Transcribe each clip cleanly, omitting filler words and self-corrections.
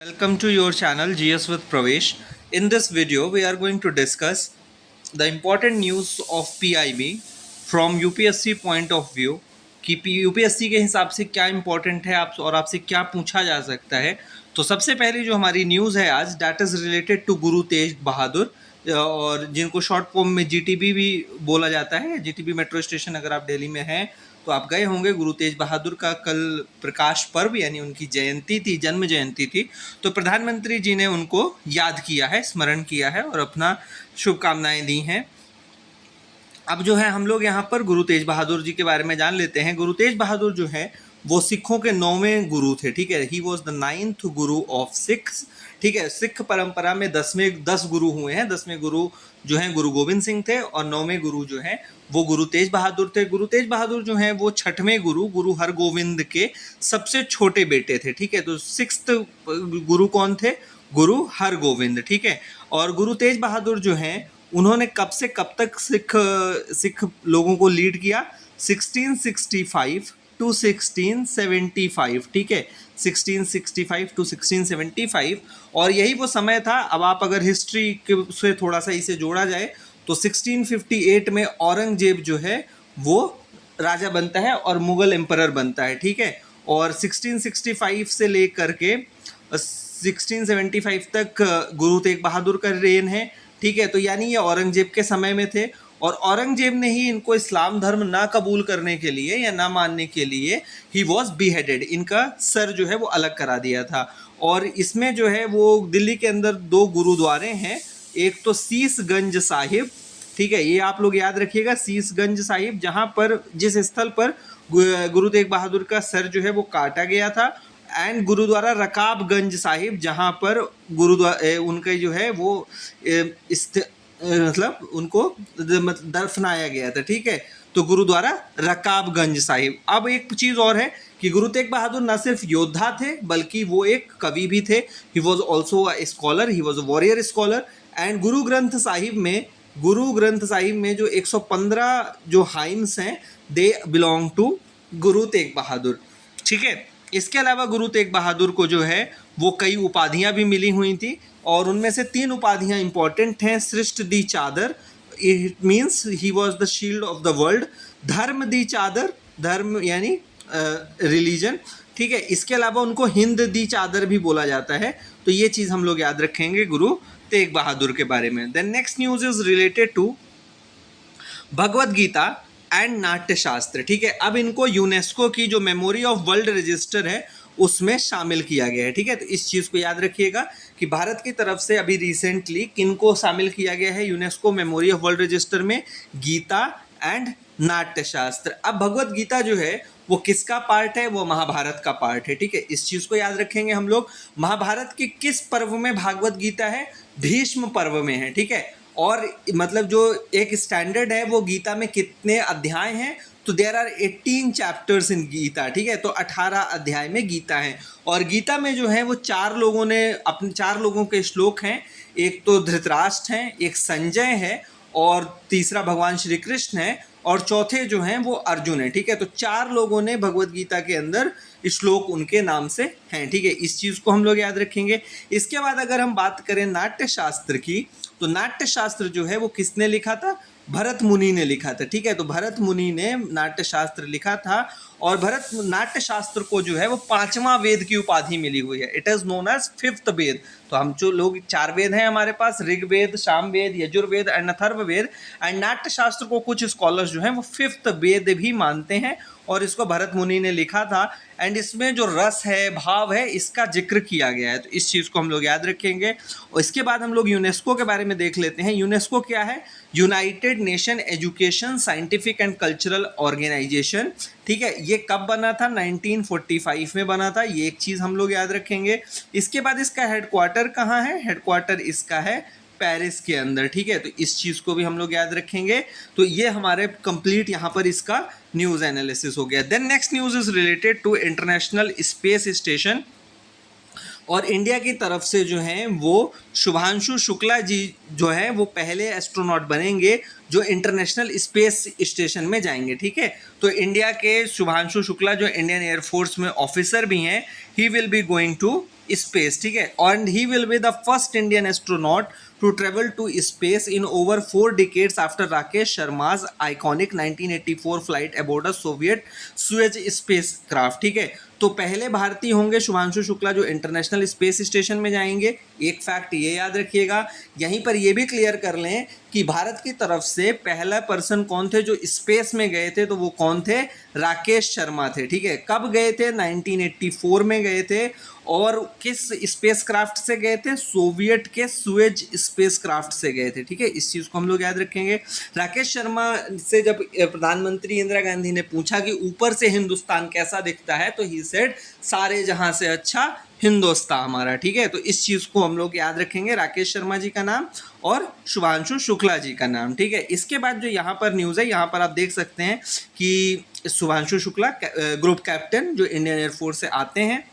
Welcome to your channel GS with Pravesh. In this video, we are going to discuss the important news of PIB from UPSC point of view कि UPSC के हिसाब से क्या important है आप और आपसे क्या पूछा जा सकता है। तो सबसे पहली जो हमारी न्यूज़ है आज, दैट इज़ रिलेटेड टू गुरु तेज बहादुर, और जिनको शॉर्ट फॉर्म में जीटीबी भी बोला जाता है। जीटीबी मेट्रो स्टेशन अगर आप दिल्ली में हैं तो आप गए होंगे। गुरु तेज बहादुर का कल प्रकाश पर्व यानी उनकी जयंती थी, जन्म जयंती थी। तो प्रधानमंत्री जी ने उनको याद किया है, स्मरण किया है और अपना शुभकामनाएं दी हैं। अब जो है हम लोग यहाँ पर गुरु तेज बहादुर जी के बारे में जान लेते हैं। गुरु तेज बहादुर जो है वो सिखों के 9वें गुरु थे, ठीक है। He was the 9th Guru of Sikhs, ठीक है। सिख परंपरा में 10 गुरु हुए हैं। 10वें गुरु जो हैं गुरु गोविंद सिंह थे और 9वें गुरु जो हैं वो गुरु तेज बहादुर थे। गुरु तेज बहादुर जो हैं वो 6वें गुरु हरगोविंद के सबसे छोटे बेटे थे, ठीक है। तो 6th गुरु कौन थे? गुरु हरगोविंद, ठीक है। और गुरु तेज बहादुर जो हैं उन्होंने कब से कब तक सिख लोगों को लीड किया? 1665 टू 1675, ठीक है। 1665 टू 1675, और यही वो समय था। अब आप अगर हिस्ट्री से थोड़ा सा इसे जोड़ा जाए तो 1658 में औरंगजेब जो है वो राजा बनता है और मुगल एम्परर बनता है, ठीक है। और 1665 से लेकर के 1675 तक गुरु तेग बहादुर का रेन है, ठीक है। तो यानी ये औरंगजेब के समय में थे और औरंगजेब ने ही इनको इस्लाम धर्म ना कबूल करने के लिए या ना मानने के लिए ही वॉज बीहेडेड, इनका सर जो है वो अलग करा दिया था। और इसमें जो है वो दिल्ली के अंदर 2 गुरुद्वारे हैं। एक तो शीशगंज साहिब, ठीक है, ये आप लोग याद रखिएगा, शीशगंज साहिब, जहाँ पर जिस स्थल पर गुरु तेग बहादुर का सर जो है वो काटा गया था। एंड गुरुद्वारा रकाबगंज साहिब, जहाँ पर गुरुद्वारा उनके जो है वो मतलब उनको दफनाया गया था, ठीक है। तो गुरुद्वारा रकाबगंज साहिब। अब एक चीज़ और है कि गुरु तेग बहादुर न सिर्फ योद्धा थे बल्कि वो एक कवि भी थे। He was also a scholar, he was a warrior scholar. And Guru Granth Sahib में जो 115 जो हाइम्स हैं they belong to Guru Tegh Bahadur, ठीक है। इसके अलावा गुरु तेग बहादुर को जो है वो कई उपाधियां भी मिली हुई थी और उनमें से 3 उपाधियां इंपॉर्टेंट हैं। सृष्ट दी चादर, it means he was the shield of the world. धर्म दी चादर, धर्म यानी रिलीजन, ठीक है। इसके अलावा उनको हिंद दी चादर भी बोला जाता है। तो ये चीज़ हम लोग याद रखेंगे गुरु तेग बहादुर के बारे में। Then next news is related to Bhagavad Gita and Natya Shastra, ठीक है। अब इनको यूनेस्को की जो मेमोरी ऑफ वर्ल्ड रजिस्टर है उसमें शामिल किया गया है, ठीक है। तो इस चीज़ को याद रखिएगा कि भारत की तरफ से अभी रिसेंटली किनको शामिल किया गया है UNESCO memory of world register में? गीता एंड नाट्य शास्त्र। अब भगवद गीता जो है वो किसका पार्ट है? वो महाभारत का पार्ट है, ठीक है। इस चीज़ को याद रखेंगे हम लोग। महाभारत के किस पर्व में भागवत गीता है? भीष्म पर्व में है, ठीक है। और मतलब जो एक स्टैंडर्ड है वो गीता में कितने अध्याय हैं? तो there are 18 chapters in Gita, ठीक है। तो 18 अध्याय में गीता है। और गीता में जो है वो 4 लोगों के श्लोक हैं। एक तो धृतराष्ट्र हैं, एक संजय है और तीसरा भगवान श्री कृष्ण है और चौथे जो हैं वो अर्जुन है, ठीक है। तो 4 लोगों ने भगवद गीता के अंदर श्लोक उनके नाम से हैं, ठीक है। इस चीज़ को हम लोग याद रखेंगे। इसके बाद अगर हम बात करें नाट्य शास्त्र की, तो नाट्य शास्त्र जो है वो किसने लिखा था? भरत मुनि ने लिखा था, ठीक है। तो भरत मुनि ने नाट्य शास्त्र लिखा था और भरत नाट्य शास्त्र को जो है वो 5वां वेद की उपाधि मिली हुई है। It is known as 5th Veda. तो हम जो लोग 4 वेद हैं हमारे पास, ऋग्वेद, सामवेद, यजुर्वेद एंड अथर्ववेद। एंड नाट्य शास्त्र को कुछ स्कॉलर्स जो हैं वो 5th वेद भी मानते हैं और इसको भरत मुनि ने लिखा था। एंड इसमें जो रस है, भाव है, इसका जिक्र किया गया है। तो इस चीज़ को हम लोग याद रखेंगे। और इसके बाद हम लोग यूनेस्को के बारे में देख लेते हैं। यूनेस्को क्या है? United Nation Education Scientific and Cultural Organization, ठीक है। ये कब बना था? 1945 में बना था। ये एक चीज़ हम लोग याद रखेंगे। इसके बाद इसका हेडक्वार्टर कहाँ है? हेडक्वार्टर इसका है पेरिस के अंदर, ठीक है। तो इस चीज़ को भी हम लोग याद रखेंगे। तो ये हमारे कंप्लीट यहाँ पर इसका न्यूज़ एनालिसिस हो गया। Then next news is related to International Space Station. और इंडिया की तरफ से जो हैं वो शुभांशु शुक्ला जी जो है वो पहले एस्ट्रोनॉट बनेंगे जो इंटरनेशनल स्पेस स्टेशन में जाएंगे, ठीक है। तो इंडिया के शुभांशु शुक्ला जो इंडियन एयरफोर्स में ऑफिसर भी हैं, he will be going to space, ठीक है, and he will be the first Indian astronaut to travel to space in over 4 decades after Rakesh Sharma's iconic 1984 flight aboard a Soviet Soyuz spacecraft, ठीक है। तो पहले भारतीय होंगे शुभांशु शुक्ला जो international Space station में जाएंगे। एक फैक्ट ये याद रखिएगा, यहीं पर ये भी क्लियर कर लें कि भारत की तरफ से पहला पर्सन कौन थे जो स्पेस में गए थे, तो वो कौन थे, राकेश शर्मा थे, ठीक है। कब गए थे, 1984 में गए थे, और किस स्पेसक्राफ्ट से गए थे, सोवियत के सुएज स्पेसक्राफ्ट से गए थे, ठीक है। इस चीज़ को हम लोग याद रखेंगे। राकेश शर्मा से जब प्रधानमंत्री इंदिरा गांधी ने पूछा कि ऊपर से हिंदुस्तान कैसा दिखता है, तो ही सेड सारे जहां से अच्छा हिंदुस्तान हमारा, ठीक है। तो इस चीज़ को हम लोग याद रखेंगे, राकेश शर्मा जी का नाम और शुभांशु शुक्ला जी का नाम, ठीक है। इसके बाद जो यहाँ पर न्यूज़ है, यहाँ पर आप देख सकते हैं कि शुभांशु शुक्ला ग्रुप कैप्टन जो इंडियन एयरफोर्स से आते हैं,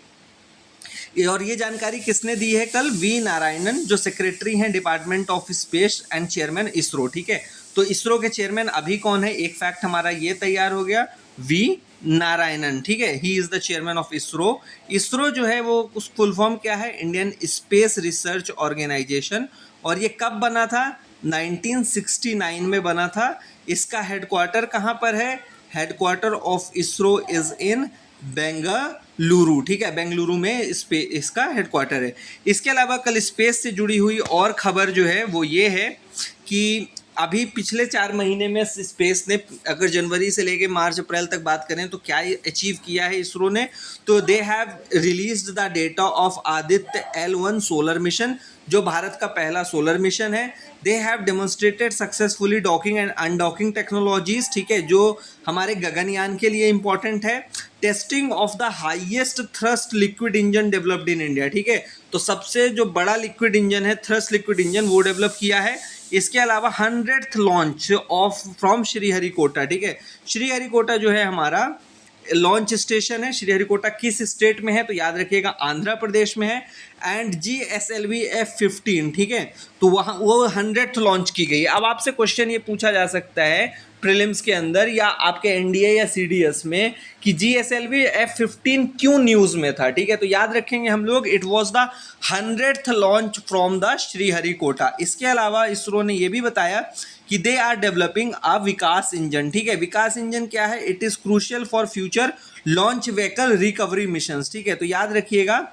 और ये जानकारी किसने दी है कल, वी नारायणन जो सेक्रेटरी हैं department of space and chairman ISRO, ठीक है। तो इसरो के चेयरमैन अभी कौन है, एक फैक्ट हमारा ये तैयार हो गया, वी नारायणन, ठीक है, he is the chairman of ISRO. ISRO जो है वो उस फुल फॉर्म क्या है, इंडियन स्पेस रिसर्च ऑर्गेनाइजेशन, और ये कब बना था, 1969 में बना था। इसका हेडक्वार्टर कहाँ पर है, headquarter of ISRO is in Bengaluru, ठीक है, बेंगलुरु में इसका हेडक्वार्टर है। इसके अलावा कल स्पेस से जुड़ी हुई और खबर जो है वो ये है कि अभी पिछले 4 महीने में स्पेस ने, अगर जनवरी से लेके मार्च अप्रैल तक बात करें तो क्या अचीव किया है इसरो ने, तो they have released the data of Aditya L1 solar mission जो भारत का पहला सोलर मिशन है। They have demonstrated successfully docking and undocking technologies, ठीक है, जो हमारे गगनयान के लिए इंपॉर्टेंट है। Testing of the highest thrust liquid engine developed in India, ठीक है, तो सबसे जो बड़ा लिक्विड इंजन है, थ्रस्ट लिक्विड इंजन, वो डेवलप किया है। इसके अलावा 100th launch of from Sriharikota, ठीक है, श्रीहरिकोटा जो है हमारा लॉन्च स्टेशन है। श्रीहरिकोटा किस स्टेट में है, तो याद रखिएगा आंध्र प्रदेश में है। एंड GSLV F-15, ठीक है, तो वहाँ वो 100th लॉन्च की गई है। अब आपसे क्वेश्चन ये पूछा जा सकता है प्रीलिम्स के अंदर या आपके NDA या CDS में कि GSLV F-15 क्यों न्यूज़ में था, ठीक है, तो याद रखेंगे हम लोग, it was the 100th launch from the Sriharikota. इसके अलावा इसरो ने ये भी बताया कि they are developing a Vikas engine, ठीक है, विकास इंजन क्या है, it is crucial for future launch vehicle recovery missions, ठीक है, तो याद रखिएगा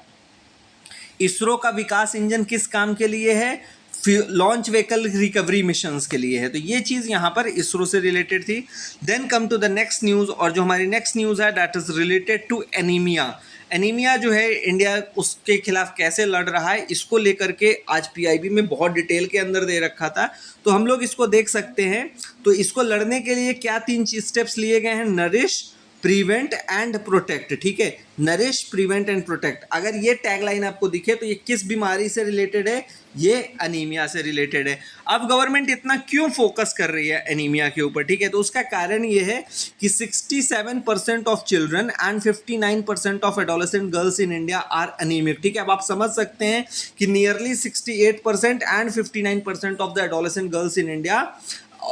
इसरो का विकास इंजन किस काम के लिए है, लॉन्च व्हीकल रिकवरी मिशंस के लिए है। तो ये चीज़ यहाँ पर इसरो से रिलेटेड थी। Then come to the next news, और जो हमारी नेक्स्ट न्यूज़ है that is related to anaemia. Anaemia जो है इंडिया उसके खिलाफ कैसे लड़ रहा है, इसको लेकर के आज PIB में बहुत डिटेल के अंदर दे रखा था, तो हम लोग इसको देख सकते हैं। तो इसको लड़ने के लिए क्या 3 स्टेप्स लिए गए हैं, नरिश, प्रिवेंट एंड प्रोटेक्ट, ठीक है, नरिश, प्रिवेंट एंड प्रोटेक्ट। अगर ये टैगलाइन आपको दिखे तो ये किस बीमारी से रिलेटेड है, ये अनीमिया से रिलेटेड है। अब गवर्नमेंट इतना क्यों फोकस कर रही है एनीमिया के ऊपर, ठीक है, तो उसका कारण ये है कि 67% of children and 59% of adolescent girls in India are anaemic, ठीक है। अब आप समझ सकते हैं कि nearly 68% and 59% of the adolescent girls in India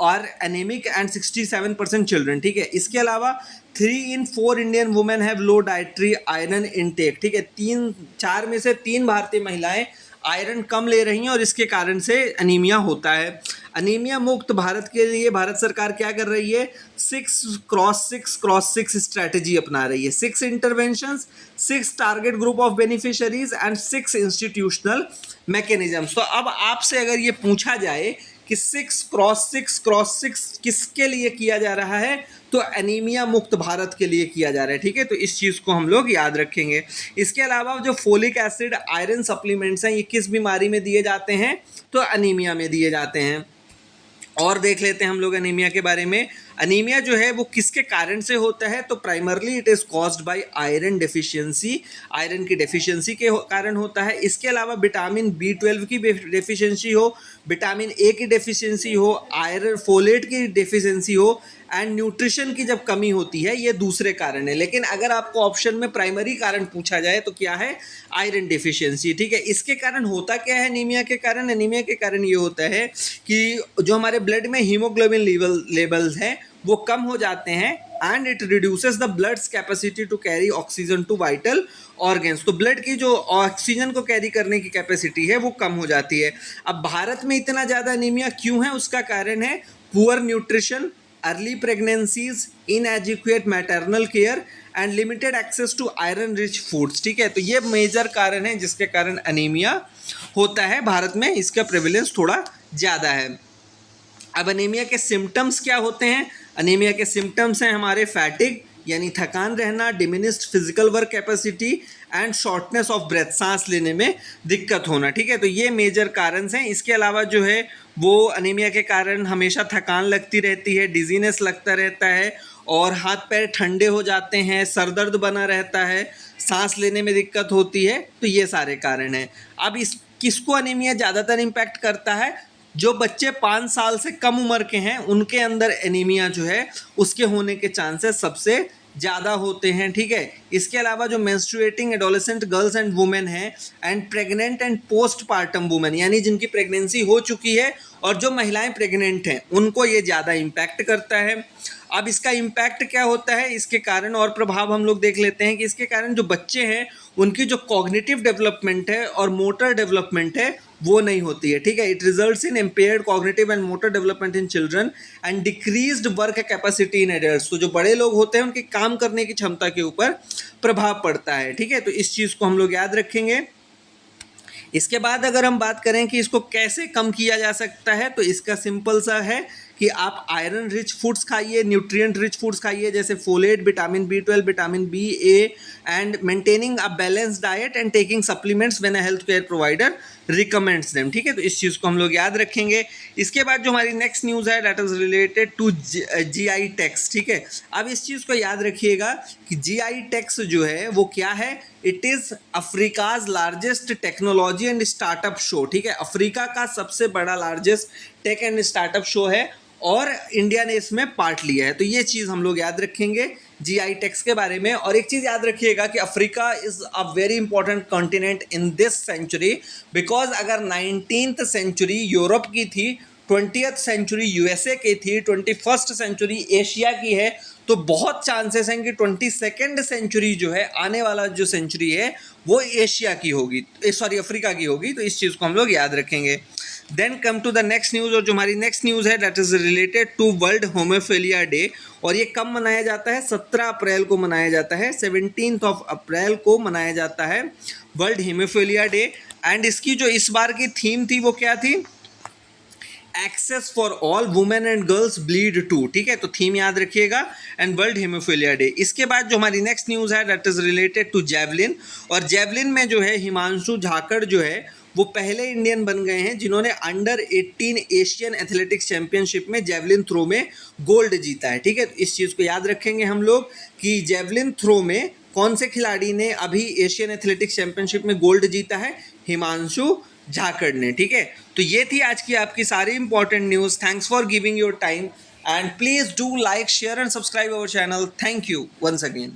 are anaemic and 67% children, ठीक है। इसके अलावा 3 in 4 Indian women have low dietary iron intake, ठीक है, 4 में से 3 भारतीय महिलाएं आयरन कम ले रही हैं और इसके कारण से अनीमिया होता है। अनीमिया मुक्त भारत के लिए भारत सरकार क्या कर रही है, 6x6x6 स्ट्रैटेजी अपना रही है। 6 interventions, 6 target group of beneficiaries and 6 institutional mechanisms. तो अब आपसे अगर ये पूछा जाए कि 6x6x6 किसके लिए किया जा रहा है, तो एनीमिया मुक्त भारत के लिए किया जा रहा है, ठीक है, तो इस चीज़ को हम लोग याद रखेंगे। इसके अलावा जो फोलिक एसिड, आयरन सप्लीमेंट्स हैं, ये किस बीमारी में दिए जाते हैं, तो एनीमिया में दिए जाते हैं। और देख लेते हैं हम लोग एनीमिया के बारे में। अनीमिया जो है वो किसके कारण से होता है, तो primarily it is caused by iron deficiency, iron की डेफिशिएंसी के कारण होता है। इसके अलावा विटामिन B12 की डेफिशिएंसी हो, विटामिन A की डेफिशिएंसी हो, आयरन फोलेट की डेफिशिएंसी हो एंड न्यूट्रिशन की जब कमी होती है, ये दूसरे कारण है। लेकिन अगर आपको ऑप्शन में प्राइमरी कारण पूछा जाए तो क्या है, आयरन डेफिशिएंसी, ठीक है। इसके कारण होता क्या है एनीमिया के कारण, एनीमिया के कारण ये होता है कि जो हमारे ब्लड में हीमोग्लोबिन लेवल्स हैं वो कम हो जाते हैं and it reduces the blood's capacity to carry oxygen to vital organs. तो ब्लड की जो ऑक्सीजन को कैरी करने की कैपेसिटी है वो कम हो जाती है। अब भारत में इतना ज़्यादा एनीमिया क्यों है, उसका कारण है poor nutrition, early pregnancies, inadequate maternal care and limited access to iron rich foods. ठीक है, तो ये मेजर कारण है जिसके कारण अनीमिया होता है भारत में, इसका प्रेवलेंस थोड़ा ज़्यादा है। अब अनीमिया के सिम्टम्स क्या होते हैं? अनीमिया के सिम्टम्स हैं हमारे फैटिग यानी थकान रहना, diminished physical work capacity and shortness of breath, सांस लेने में दिक्कत होना। ठीक है, तो ये मेजर कारण हैं। इसके अलावा जो है वो अनीमिया के कारण हमेशा थकान लगती रहती है, डिजीनेस लगता रहता है और हाथ पैर ठंडे हो जाते हैं, सर दर्द बना रहता है, सांस लेने में दिक्कत होती है। तो ये सारे कारण हैं। अब इस किसको अनीमिया ज़्यादातर इम्पैक्ट करता है? जो बच्चे 5 साल से कम उम्र के हैं उनके अंदर एनीमिया जो है उसके होने के चांसेस सबसे ज़्यादा होते हैं। ठीक है, इसके अलावा जो menstruating adolescent girls and women हैं and pregnant and post partum women यानी जिनकी प्रेगनेंसी हो चुकी है और जो महिलाएं प्रेग्नेंट हैं उनको ये ज़्यादा इम्पैक्ट करता है। अब इसका इम्पैक्ट क्या होता है, इसके कारण और प्रभाव हम लोग देख लेते हैं कि इसके कारण जो बच्चे हैं उनकी जो कॉग्निटिव डेवलपमेंट है और मोटर डेवलपमेंट है वो नहीं होती है। ठीक है, it results in impaired cognitive and motor development in children and decreased work capacity in adults. तो जो बड़े लोग होते हैं उनकी काम करने की क्षमता के ऊपर प्रभाव पड़ता है। ठीक है, तो इस चीज़ को हम लोग याद रखेंगे। इसके बाद अगर हम बात करें कि इसको कैसे कम किया जा सकता है, तो इसका सिंपल सा है कि आप आयरन रिच फूड्स खाइए, न्यूट्रिएंट रिच फूड्स खाइए जैसे folate, vitamin B12, vitamin B, A and maintaining a balance diet and taking supplements when a health care provider recommends them. ठीक है, तो इस चीज़ को हम लोग याद रखेंगे। इसके बाद जो हमारी नेक्स्ट न्यूज़ है that is related to GI tags. ठीक है, अब इस चीज़ को याद रखिएगा कि GI टैक्स जो है वो क्या है? It is Africa's largest technology and startup show. ठीक है, अफ्रीका का सबसे बड़ा largest tech and startup show है और इंडिया ने इसमें पार्ट लिया है। तो ये चीज़ हम लोग याद रखेंगे GI टैक्स के बारे में। और एक चीज़ याद रखिएगा कि Africa is a very important continent in this century because अगर 19th सेंचुरी यूरोप की थी, 20th सेंचुरी USA की थी, 21st सेंचुरी एशिया की है, तो बहुत चांसेस हैं कि 22nd सेंचुरी जो है, आने वाला जो सेंचुरी है वो एशिया की होगी, सॉरी अफ्रीका की होगी। तो इस चीज़ को हम लोग याद रखेंगे। Then come to the next news, और जो हमारी नेक्स्ट न्यूज़ है that is related to world homophilia day. और ये कब मनाया जाता है? 17 अप्रैल को मनाया जाता है, 17 अप्रैल को मनाया जाता है वर्ल्ड हेमोफिलिया डे। एंड इसकी जो इस बार की थीम थी वो क्या थी? Access for all women and girls bleed to. ठीक है, तो थीम याद रखिएगा एंड वर्ल्ड हेमोफिलिया डे। इसके बाद जो हमारी नेक्स्ट न्यूज़ है that is related to javelin. और जेवलिन में जो है हिमांशु झाकड़ जो है वो पहले इंडियन बन गए हैं जिन्होंने अंडर 18 एशियन एथलेटिक्स चैंपियनशिप में जेवलिन थ्रो में गोल्ड जीता है। ठीक है, तो इस चीज़ को याद रखेंगे हम लोग कि जेवलिन थ्रो में कौन से खिलाड़ी ने अभी एशियन एथलेटिक्स चैंपियनशिप में गोल्ड जीता है? हिमांशु झाकड़ ने। ठीक है, तो ये थी आज की आपकी सारी important news. Thanks for giving your time and please do like, share and subscribe our channel. Thank you once again.